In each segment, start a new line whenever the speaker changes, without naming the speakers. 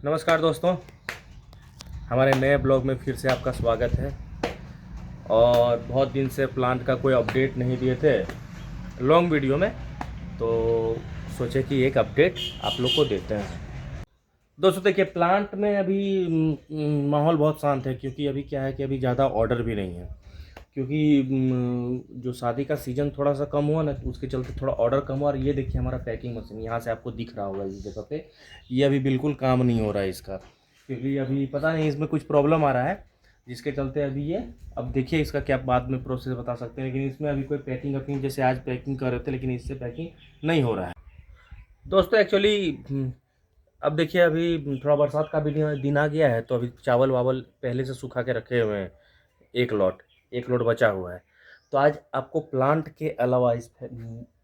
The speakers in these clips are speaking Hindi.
नमस्कार दोस्तों, हमारे नए ब्लॉग में फिर से आपका स्वागत है। और बहुत दिन से प्लांट का कोई अपडेट नहीं दिए थे लॉन्ग वीडियो में, तो सोचे कि एक अपडेट आप लोग को देते हैं। दोस्तों देखिए, प्लांट में अभी माहौल बहुत शांत है, क्योंकि अभी क्या है कि अभी ज़्यादा ऑर्डर भी नहीं है, क्योंकि जो शादी का सीज़न थोड़ा सा कम हुआ ना, उसके चलते थोड़ा ऑर्डर कम हुआ। और ये देखिए हमारा पैकिंग मशीन यहाँ से आपको दिख रहा होगा इस जगह पे, ये अभी बिल्कुल काम नहीं हो रहा है इसका, क्योंकि अभी पता नहीं इसमें कुछ प्रॉब्लम आ रहा है, जिसके चलते अभी ये, अब देखिए इसका क्या बाद में प्रोसेस बता सकते हैं, लेकिन इसमें अभी कोई पैकिंग वैकिंग, जैसे आज पैकिंग कर रहे थे लेकिन इससे पैकिंग नहीं हो रहा है। दोस्तों एक्चुअली अब देखिए, अभी थोड़ा बरसात का भी दिन आ गया है, तो अभी चावल वावल पहले से सुखा के रखे हुए हैं। एक लोट बचा हुआ है। तो आज आपको प्लांट के अलावा, इस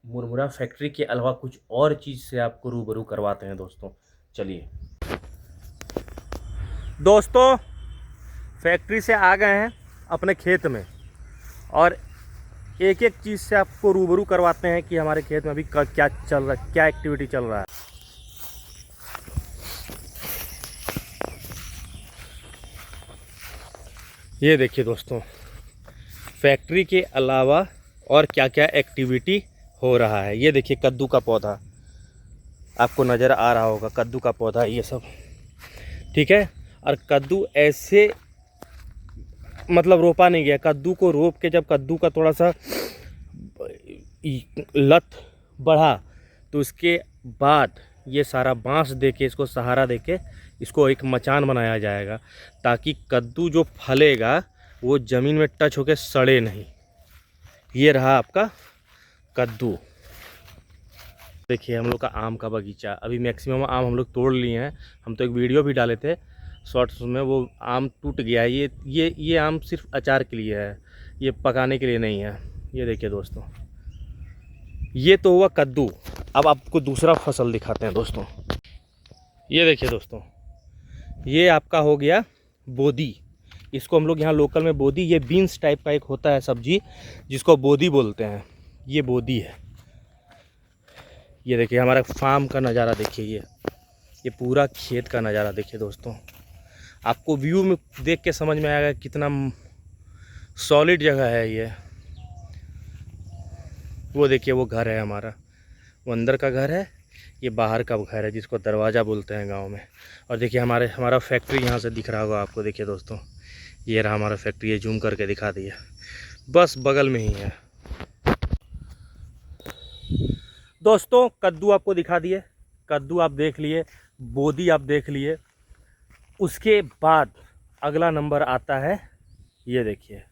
मुरमुरा फैक्ट्री के अलावा कुछ और चीज़ से आपको रूबरू करवाते हैं दोस्तों। चलिए दोस्तों, फैक्ट्री से आ गए हैं अपने खेत में, और एक एक चीज़ से आपको रूबरू करवाते हैं कि हमारे खेत में अभी क्या चल रहा है, क्या एक्टिविटी चल रहा है। ये देखिए दोस्तों, फैक्ट्री के अलावा और क्या क्या एक्टिविटी हो रहा है। ये देखिए कद्दू का पौधा आपको नज़र आ रहा होगा, कद्दू का पौधा ये सब, ठीक है। और कद्दू ऐसे मतलब रोपा नहीं गया, कद्दू को रोप के जब कद्दू का थोड़ा सा लत बढ़ा, तो उसके बाद ये सारा बांस दे के, इसको सहारा दे के, इसको एक मचान बनाया जाएगा, ताकि कद्दू जो फलेगा वो ज़मीन में टच होके सड़े नहीं। ये रहा आपका कद्दू। देखिए हम लोग का आम का बगीचा, अभी मैक्सिमम आम हम लोग तोड़ लिए हैं। हम तो एक वीडियो भी डाले थे शॉर्ट्स में, वो आम टूट गया है। ये आम सिर्फ अचार के लिए है, ये पकाने के लिए नहीं है। ये देखिए दोस्तों, ये तो हुआ कद्दू। अब आपको दूसरा फसल दिखाते हैं दोस्तों। ये देखिए दोस्तों, ये आपका हो गया बोदी। इसको हम लोग यहाँ लोकल में बोदी, ये बीन्स टाइप का एक होता है सब्जी, जिसको बोदी बोलते हैं। ये बोदी है। ये देखिए हमारा फार्म का नज़ारा देखिए, ये पूरा खेत का नज़ारा देखिए दोस्तों। आपको व्यू में देख के समझ में आएगा कितना सॉलिड जगह है ये। वो देखिए वो घर है हमारा, वो अंदर का घर है, ये बाहर का घर है जिसको दरवाज़ा बोलते हैं गांव में। और देखिए हमारा फैक्ट्री यहाँ से दिख रहा होगा आपको। देखिए दोस्तों, ये रहा हमारा फैक्ट्री, ये जूम करके दिखा दिया, बस बगल में ही है दोस्तों। कद्दू आपको दिखा दिए, कद्दू आप देख लिए, बोदी आप देख लिए। उसके बाद अगला नंबर आता है, ये देखिए,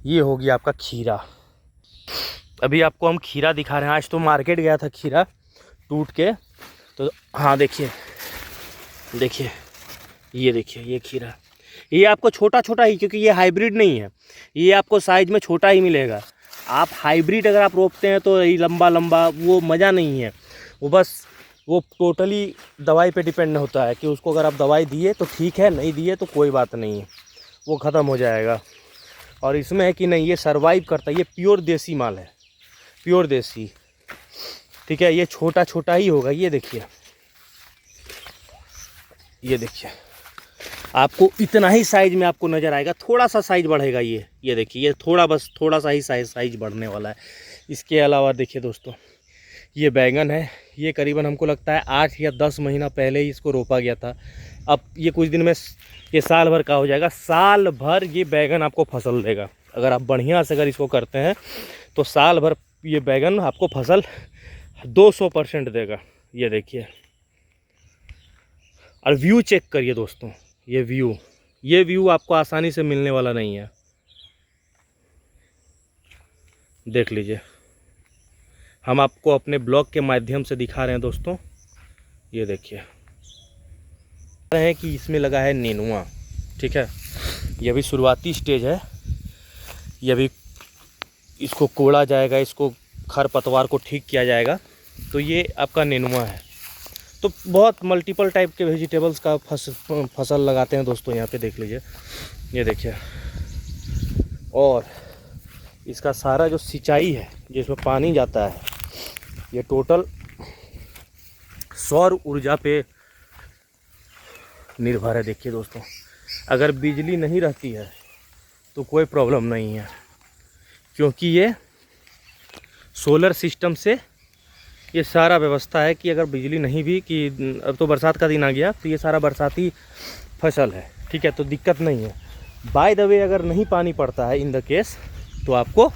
ये हो गया आपका खीरा। अभी आपको हम खीरा दिखा रहे हैं। आज तो मार्केट गया था खीरा टूट के, तो हाँ देखिए देखिए, ये देखिए ये खीरा, ये आपको छोटा छोटा ही, क्योंकि ये हाइब्रिड नहीं है, ये आपको साइज में छोटा ही मिलेगा। आप हाइब्रिड अगर आप रोपते हैं तो ये लंबा लंबा, वो मज़ा नहीं है। वो बस वो टोटली दवाई पे डिपेंड होता है कि उसको अगर आप दवाई दिए तो ठीक है, नहीं दिए तो कोई बात नहीं है, वो ख़त्म हो जाएगा। और इसमें है कि नहीं, ये सर्वाइव करता है, ये प्योर देसी माल है, प्योर देसी, ठीक है। ये छोटा छोटा ही होगा। ये देखिए, ये देखिए आपको इतना ही साइज में आपको नज़र आएगा, थोड़ा सा साइज बढ़ेगा। ये देखिए, ये बस थोड़ा सा ही साइज बढ़ने वाला है। इसके अलावा देखिए दोस्तों, ये बैंगन है। ये करीबन हमको लगता है 8 या 10 महीना पहले ही इसको रोपा गया था। अब ये कुछ दिन में ये साल भर का हो जाएगा। साल भर ये बैंगन आपको फसल देगा, अगर आप बढ़िया से अगर इसको करते हैं तो साल भर ये बैंगन आपको फसल 200% देगा। ये देखिए, और व्यू चेक करिए दोस्तों, ये व्यू आपको आसानी से मिलने वाला नहीं है। देख लीजिए, हम आपको अपने ब्लॉग के माध्यम से दिखा रहे हैं दोस्तों। ये देखिए है कि इसमें लगा है नेनुआ, ठीक है। ये अभी शुरुआती स्टेज है, ये अभी इसको कोड़ा जाएगा, इसको खरपतवार को ठीक किया जाएगा। तो ये आपका नेनुआ है। तो बहुत मल्टीपल टाइप के वेजिटेबल्स का फसल लगाते हैं दोस्तों। यहाँ पे देख लीजिए, ये देखिए। और इसका सारा जो सिंचाई है, जिसमें पानी जाता है, ये टोटल सौर ऊर्जा पे निर्भर है। देखिए दोस्तों, अगर बिजली नहीं रहती है तो कोई प्रॉब्लम नहीं है, क्योंकि ये सोलर सिस्टम से ये सारा व्यवस्था है कि अगर बिजली नहीं भी, कि अब तो बरसात का दिन आ गया तो ये सारा बरसाती फसल है, ठीक है, तो दिक्कत नहीं है। बाय द वे, अगर नहीं पानी पड़ता है इन द केस, तो आपको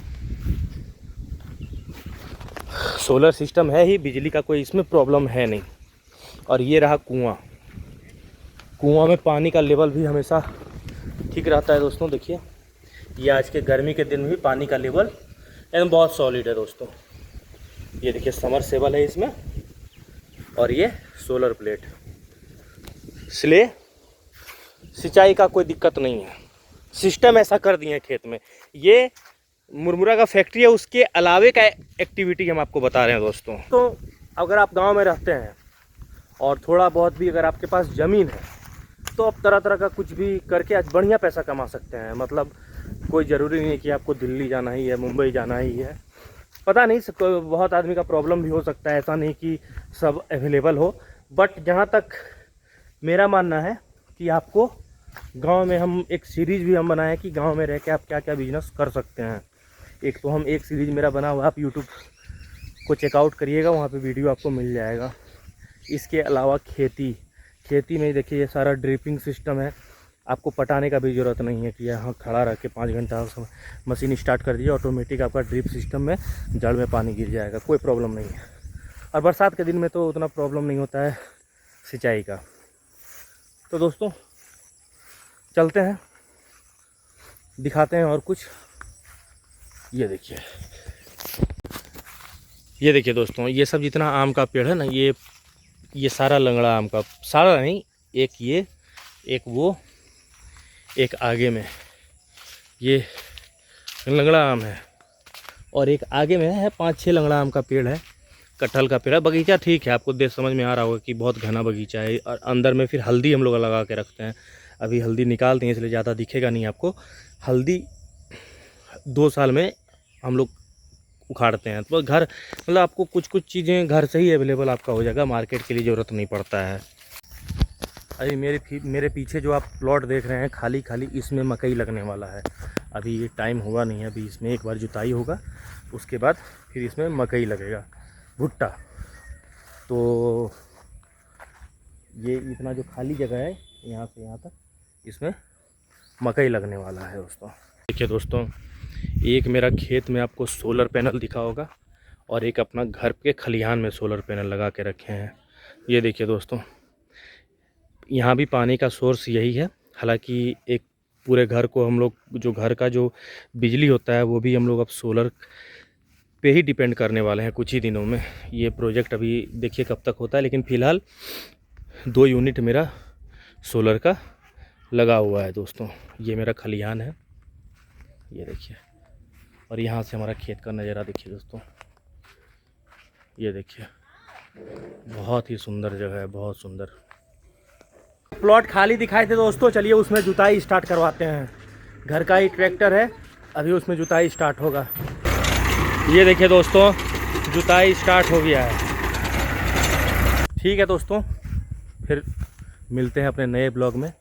सोलर सिस्टम है ही, बिजली का कोई इसमें प्रॉब्लम है नहीं। और ये रहा कुआं। कुआं में पानी का लेवल भी हमेशा ठीक रहता है दोस्तों। देखिए, ये आज के गर्मी के दिन भी पानी का लेवल एकदम बहुत सॉलिड है दोस्तों। ये देखिए, समरसेबल है इसमें, और ये सोलर प्लेट, इसलिए सिंचाई का कोई दिक्कत नहीं है। सिस्टम ऐसा कर दिए हैं खेत में। ये मुरमुरा का फैक्ट्री है, उसके अलावे का एक्टिविटी हम आपको बता रहे हैं दोस्तों। तो अगर आप गांव में रहते हैं और थोड़ा बहुत भी अगर आपके पास ज़मीन है, तो आप तरह तरह का कुछ भी करके आज बढ़िया पैसा कमा सकते हैं। मतलब कोई ज़रूरी नहीं है कि आपको दिल्ली जाना ही है, मुंबई जाना ही है, पता नहीं, बहुत आदमी का प्रॉब्लम भी हो सकता है, ऐसा नहीं कि सब अवेलेबल हो। बट जहाँ तक मेरा मानना है कि आपको गांव में, हम एक सीरीज़ भी हम बनाए कि गांव में रह के आप क्या क्या बिजनेस कर सकते हैं। एक तो हम एक सीरीज़ मेरा बना हुआ, आप यूट्यूब को चेकआउट करिएगा, वहाँ पे वीडियो आपको मिल जाएगा। इसके अलावा खेती में देखिए, ये सारा ड्रिपिंग सिस्टम है। आपको पटाने का भी ज़रूरत नहीं है कि यहाँ खड़ा रह के 5 घंटा मशीन स्टार्ट कर दीजिए, ऑटोमेटिक आपका ड्रिप सिस्टम में जड़ में पानी गिर जाएगा, कोई प्रॉब्लम नहीं है। और बरसात के दिन में तो उतना प्रॉब्लम नहीं होता है सिंचाई का। तो दोस्तों चलते हैं, दिखाते हैं और कुछ। ये देखिए दोस्तों, ये सब जितना आम का पेड़ है ना, ये सारा लंगड़ा आम का, सारा नहीं, एक ये, एक वो, एक आगे में ये लंगड़ा आम है, और एक आगे में है 5-6 लंगड़ा आम का पेड़ है, कटहल का पेड़ है। बगीचा ठीक है, आपको देख समझ में आ रहा होगा कि बहुत घना बगीचा है। और अंदर में फिर हल्दी हम लोग लगा के रखते हैं। अभी हल्दी निकालते हैं, इसलिए ज़्यादा दिखेगा नहीं आपको। हल्दी 2 साल में हम लोग उखाड़ते हैं। तो घर, मतलब आपको कुछ कुछ चीज़ें घर से ही अवेलेबल आपका हो जाएगा, मार्केट के लिए ज़रूरत नहीं पड़ता है। अभी मेरे पीछे जो आप प्लॉट देख रहे हैं खाली, इसमें मकई लगने वाला है। अभी ये टाइम हुआ नहीं है, अभी इसमें एक बार जुताई होगा, उसके बाद फिर इसमें मकई लगेगा, भुट्टा। तो ये इतना जो खाली जगह है, यहाँ से यहाँ तक, इसमें मकई लगने वाला है दोस्तों। देखिए दोस्तों, एक मेरा खेत में आपको सोलर पैनल दिखा होगा, और एक अपना घर के खलिहान में सोलर पैनल लगा के रखे हैं। ये देखिए दोस्तों, यहाँ भी पानी का सोर्स यही है। हालांकि एक पूरे घर को हम लोग, जो घर का जो बिजली होता है, वो भी हम लोग अब सोलर पे ही डिपेंड करने वाले हैं कुछ ही दिनों में। ये प्रोजेक्ट अभी देखिए कब तक होता है, लेकिन फ़िलहाल 2 यूनिट मेरा सोलर का लगा हुआ है दोस्तों। ये मेरा खलिहान है, ये देखिए, और यहाँ से हमारा खेत का नज़ारा देखिए दोस्तों। ये देखिए, बहुत ही सुंदर जगह है, बहुत सुंदर। प्लॉट खाली दिखाए थे दोस्तों, चलिए उसमें जुताई स्टार्ट करवाते हैं। घर का ही ट्रैक्टर है, अभी उसमें जुताई स्टार्ट होगा। ये देखिए दोस्तों, जुताई स्टार्ट हो गया है। ठीक है दोस्तों, फिर मिलते हैं अपने नए ब्लॉग में।